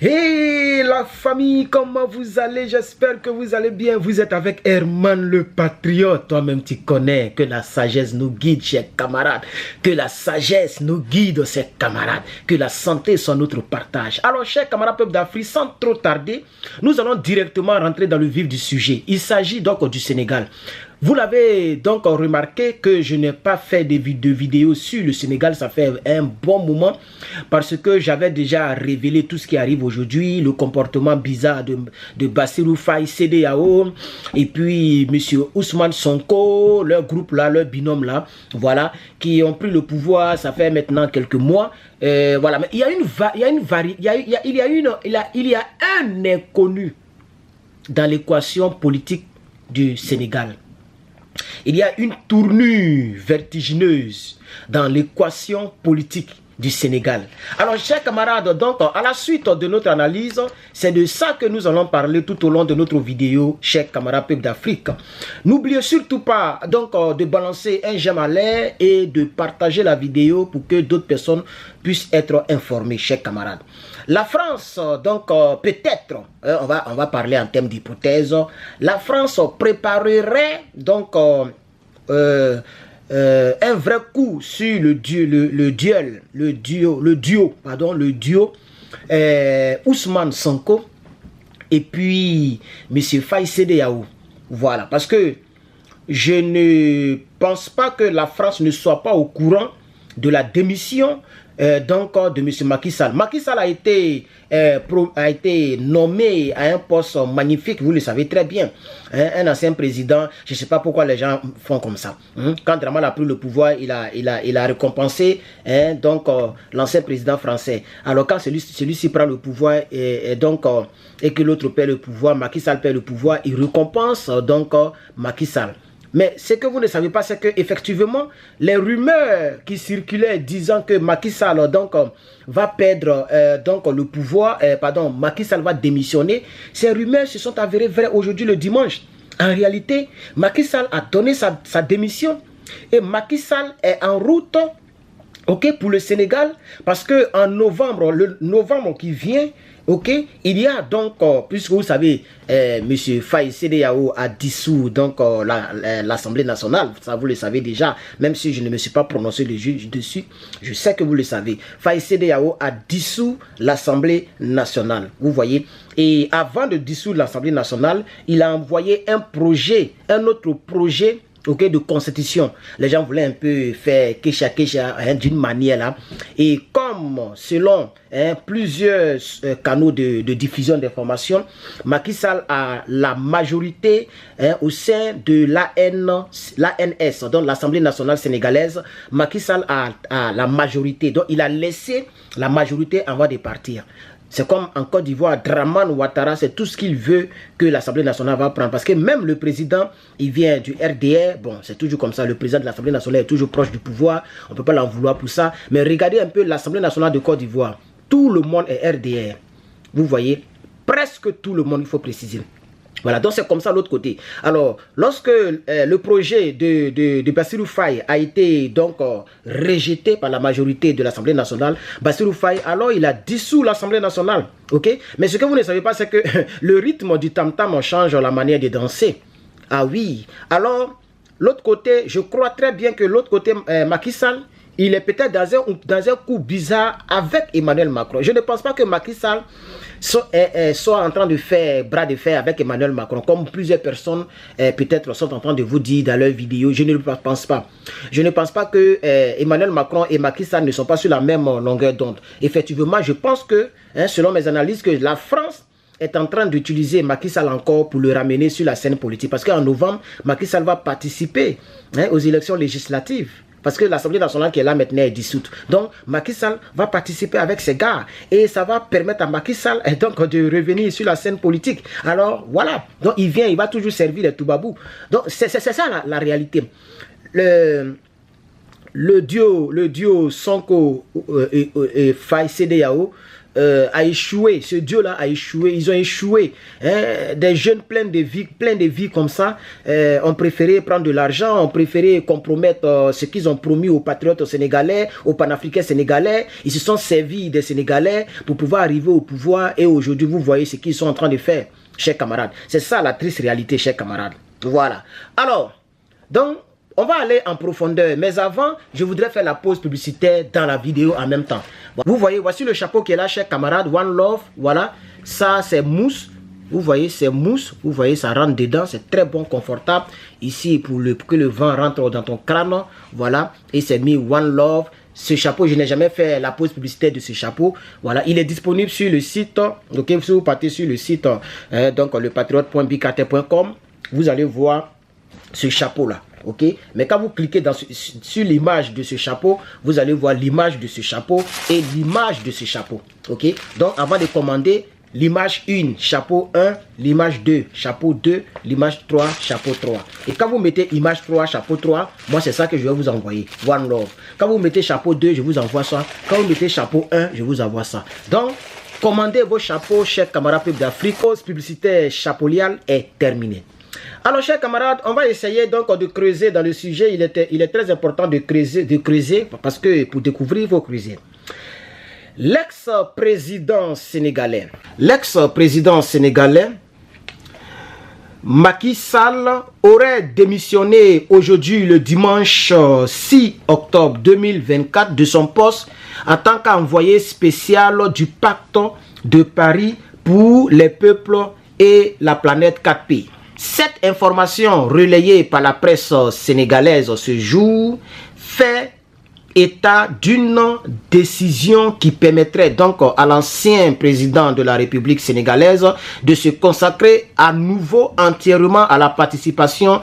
Hey la famille, comment vous allez? J'espère que vous allez bien. Vous êtes avec Herman le Patriote. Toi-même tu connais que la sagesse nous guide, chers camarades. Que la sagesse nous guide, chers camarades. Que la santé soit notre partage. Alors chers camarades peuple d'Afrique, sans trop tarder, nous allons directement rentrer dans le vif du sujet. Il s'agit donc du Sénégal. Vous l'avez donc remarqué que je n'ai pas fait de vidéos sur le Sénégal, ça fait un bon moment parce que j'avais déjà révélé tout ce qui arrive aujourd'hui, le comportement bizarre de Bassirou Faye CEDEAO et puis M. Ousmane Sonko, leur groupe là, leur binôme là, voilà, qui ont pris le pouvoir, ça fait maintenant quelques mois. Voilà, mais il y a un inconnu dans l'équation politique du Sénégal. Il y a une tournure vertigineuse dans l'équation politique du Sénégal. Alors, chers camarades, donc, à la suite de notre analyse, c'est de ça que nous allons parler tout au long de notre vidéo, chers camarades peuple d'Afrique. N'oubliez surtout pas, donc, de balancer un j'aime à l'air et de partager la vidéo pour que d'autres personnes puissent être informées, chers camarades. La France, donc, peut-être, on va parler en termes d'hypothèse, la France préparerait, donc, un vrai coup sur le duo Ousmane Sonko et puis M. Faye CEDEAO. Voilà, parce que je ne pense pas que la France ne soit pas au courant de la démission donc de M. Macky Sall. Macky Sall a été nommé à un poste magnifique, vous le savez très bien. Hein, un ancien président, je ne sais pas pourquoi les gens font comme ça. Quand Draman a pris le pouvoir, il a récompensé donc l'ancien président français. Alors quand celui-ci prend le pouvoir et que l'autre perd le pouvoir, Macky Sall perd le pouvoir, il récompense donc Macky Sall. Mais ce que vous ne savez pas, c'est que effectivement les rumeurs qui circulaient disant que Macky Sall donc va perdre donc le pouvoir, Macky Sall va démissionner, ces rumeurs se sont avérées vraies aujourd'hui le dimanche. En réalité, Macky Sall a donné sa démission et Macky Sall est en route, ok, pour le Sénégal, parce que en novembre, le novembre qui vient, ok, il y a donc, puisque vous savez, M. Faye CEDEAO a dissous donc l'Assemblée nationale, ça vous le savez déjà, même si je ne me suis pas prononcé dessus, je sais que vous le savez. Faye CEDEAO a dissous l'Assemblée nationale, vous voyez. Et avant de dissoudre l'Assemblée nationale, il a envoyé un autre projet, ok, de constitution. Les gens voulaient un peu faire kécha d'une manière là. Et comme selon plusieurs canaux de diffusion d'informations, Macky Sall a la majorité au sein de l'ANS, donc l'Assemblée nationale sénégalaise. Macky Sall a la majorité. Donc il a laissé la majorité avant de partir. C'est comme en Côte d'Ivoire, Draman Ouattara, c'est tout ce qu'il veut que l'Assemblée nationale va prendre. Parce que même le président, il vient du RDR. Bon, c'est toujours comme ça. Le président de l'Assemblée nationale est toujours proche du pouvoir. On ne peut pas l'en vouloir pour ça. Mais regardez un peu l'Assemblée nationale de Côte d'Ivoire. Tout le monde est RDR. Vous voyez, presque tout le monde, il faut préciser. Voilà, donc c'est comme ça l'autre côté. Alors, lorsque le projet de Bassirou Faye a été donc rejeté par la majorité de l'Assemblée nationale, Bassirou Faye, alors il a dissous l'Assemblée nationale, ok? Mais ce que vous ne savez pas, c'est que le rythme du tam-tam change la manière de danser. Ah oui, alors, l'autre côté, je crois très bien que l'autre côté, Macky Sall, il est peut-être dans un coup bizarre avec Emmanuel Macron. Je ne pense pas que Macky Sall soit en train de faire bras de fer avec Emmanuel Macron, comme plusieurs personnes peut-être sont en train de vous dire dans leurs vidéos. Je ne le pense pas. Je ne pense pas que Emmanuel Macron et Macky Sall ne sont pas sur la même longueur d'onde. Effectivement, je pense que, selon mes analyses, que la France est en train d'utiliser Macky Sall encore pour le ramener sur la scène politique. Parce qu'en novembre, Macky Sall va participer aux élections législatives. Parce que l'Assemblée nationale qui est là maintenant est dissoute. Donc, Macky Sall va participer avec ses gars. Et ça va permettre à Macky Sall donc, de revenir sur la scène politique. Alors, voilà. Donc, il vient, il va toujours servir les toubabous. Donc, c'est ça la réalité. Le duo Sonko et Faye CEDEAO, a échoué. Ce Dieu-là a échoué. Ils ont échoué. Hein? Des jeunes pleins de vie comme ça ont préféré prendre de l'argent, ont préféré compromettre ce qu'ils ont promis aux patriotes sénégalais, aux panafricains sénégalais. Ils se sont servis des Sénégalais pour pouvoir arriver au pouvoir. Et aujourd'hui, vous voyez ce qu'ils sont en train de faire, chers camarades. C'est ça la triste réalité, chers camarades. Voilà. Alors, donc, on va aller en profondeur, mais avant, je voudrais faire la pause publicitaire dans la vidéo en même temps. Vous voyez, voici le chapeau qui est là, chers camarades, One Love, voilà. Ça, c'est mousse. Vous voyez, c'est mousse. Vous voyez, ça rentre dedans. C'est très bon, confortable. Ici, pour que le vent rentre dans ton crâne, voilà. Et c'est mis One Love. Ce chapeau, je n'ai jamais fait la pause publicitaire de ce chapeau. Voilà, il est disponible sur le site. Donc, si vous partez sur le site, donc lepatriote.bikate.com, vous allez voir ce chapeau-là. Ok, mais quand vous cliquez sur l'image de ce chapeau, vous allez voir l'image de ce chapeau et l'image de ce chapeau. Ok, donc avant de commander, l'image 1, chapeau 1, l'image 2, chapeau 2, l'image 3, chapeau 3. Et quand vous mettez image 3, chapeau 3, moi c'est ça que je vais vous envoyer. One Love. Quand vous mettez chapeau 2, je vous envoie ça. Quand vous mettez chapeau 1, je vous envoie ça. Donc, commandez vos chapeaux, chers camarades peuple d'Afrique. Pause publicitaire chapeauliale est terminée. Alors, chers camarades, on va essayer donc de creuser dans le sujet. Il est très important de creuser parce que pour découvrir, il faut creuser. L'ex-président sénégalais, Macky Sall aurait démissionné aujourd'hui le dimanche 6 octobre 2024 de son poste en tant qu'envoyé spécial du pacte de Paris pour les peuples et la planète 4P. Cette information relayée par la presse sénégalaise ce jour fait état d'une décision qui permettrait donc à l'ancien président de la République sénégalaise de se consacrer à nouveau entièrement à la participation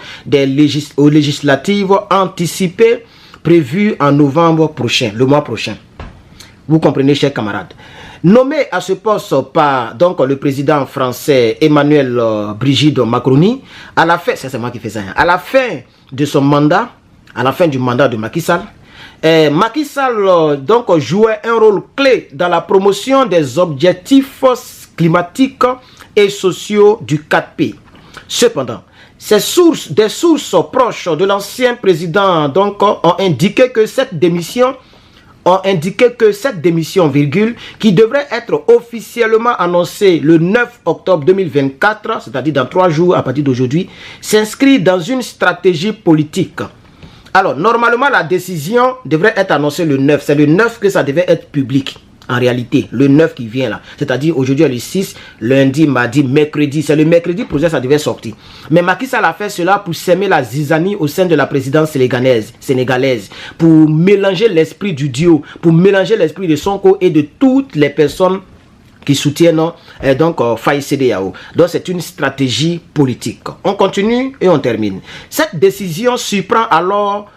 aux législatives anticipées prévues en novembre prochain, le mois prochain. Vous comprenez, chers camarades. Nommé à ce poste par donc le président français Emmanuel Brigitte Macron, à la fin, c'est moi qui fais ça, à la fin de son mandat, à la fin du mandat de Macky Sall, Macky Sall donc jouait un rôle clé dans la promotion des objectifs climatiques et sociaux du 4P. Cependant, des sources proches de l'ancien président donc ont indiqué que cette démission, qui devrait être officiellement annoncée le 9 octobre 2024, c'est-à-dire dans 3 jours à partir d'aujourd'hui, s'inscrit dans une stratégie politique. Alors, normalement, la décision devrait être annoncée le 9. C'est le 9 que ça devait être public. En réalité, le 9 qui vient là. C'est-à-dire aujourd'hui, le 6, lundi, mardi, mercredi. C'est le mercredi projet, ça devait sortir. Mais Macky Sall a fait cela pour s'aimer la zizanie au sein de la présidence sénégalaise. Pour mélanger l'esprit du duo. Pour mélanger l'esprit de Sonko et de toutes les personnes qui soutiennent Faye CEDEAO. Donc c'est une stratégie politique. On continue et on termine. Cette décision surprend alors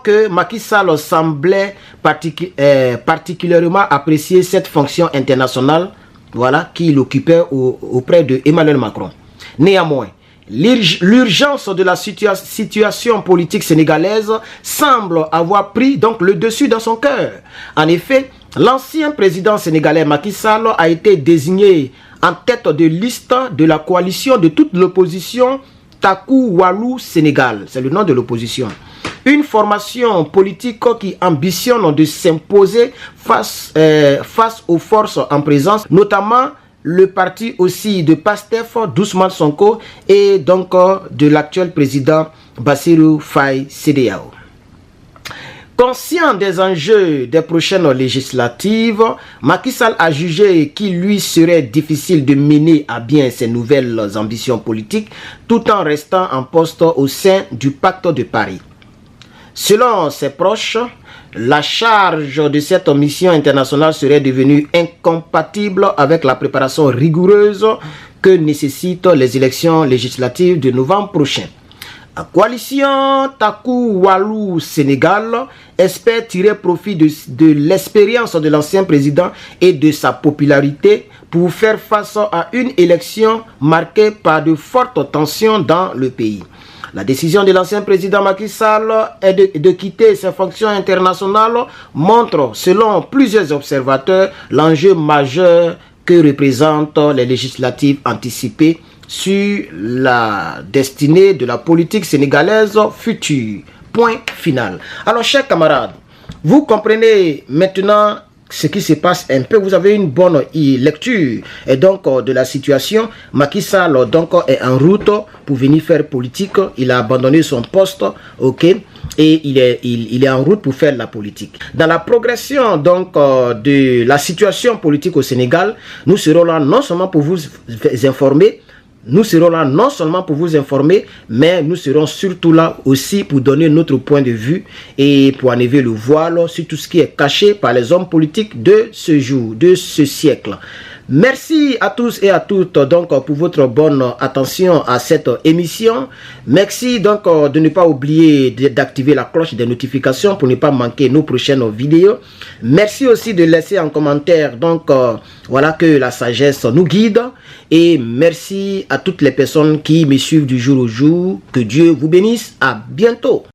que Macky Sall semblait particulièrement apprécier cette fonction internationale, voilà, qu'il occupait auprès de Emmanuel Macron. Néanmoins, l'urgence de la situation politique sénégalaise semble avoir pris donc le dessus dans son cœur. En effet, l'ancien président sénégalais Macky Sall a été désigné en tête de liste de la coalition de toute l'opposition Taku Walou Sénégal. C'est le nom de l'opposition. Une formation politique qui ambitionne de s'imposer face aux forces en présence, notamment le parti aussi de Pastef, d'Ousmane Sonko et donc de l'actuel président Bassirou Faye CEDEAO. Conscient des enjeux des prochaines législatives, Macky Sall a jugé qu'il lui serait difficile de mener à bien ses nouvelles ambitions politiques tout en restant en poste au sein du pacte de Paris. Selon ses proches, la charge de cette mission internationale serait devenue incompatible avec la préparation rigoureuse que nécessitent les élections législatives de novembre prochain. La coalition Taku Walou Sénégal espère tirer profit de l'expérience de l'ancien président et de sa popularité pour faire face à une élection marquée par de fortes tensions dans le pays. La décision de l'ancien président Macky Sall de quitter ses fonctions internationales montre, selon plusieurs observateurs, l'enjeu majeur que représentent les législatives anticipées sur la destinée de la politique sénégalaise future. Point final. Alors, chers camarades, vous comprenez maintenant ce qui se passe un peu. Vous avez une bonne lecture et donc de la situation. Macky Sall donc est en route pour venir faire politique. Il a abandonné son poste, ok, et il est en route pour faire la politique. Dans la progression donc de la situation politique au Sénégal, nous serons là non seulement pour vous informer. Nous serons là non seulement pour vous informer, mais nous serons surtout là aussi pour donner notre point de vue et pour enlever le voile sur tout ce qui est caché par les hommes politiques de ce jour, de ce siècle. Merci à tous et à toutes donc pour votre bonne attention à cette émission. Merci donc de ne pas oublier d'activer la cloche des notifications pour ne pas manquer nos prochaines vidéos. Merci aussi de laisser en commentaire donc voilà, que la sagesse nous guide. Et merci à toutes les personnes qui me suivent du jour au jour. Que Dieu vous bénisse. À bientôt.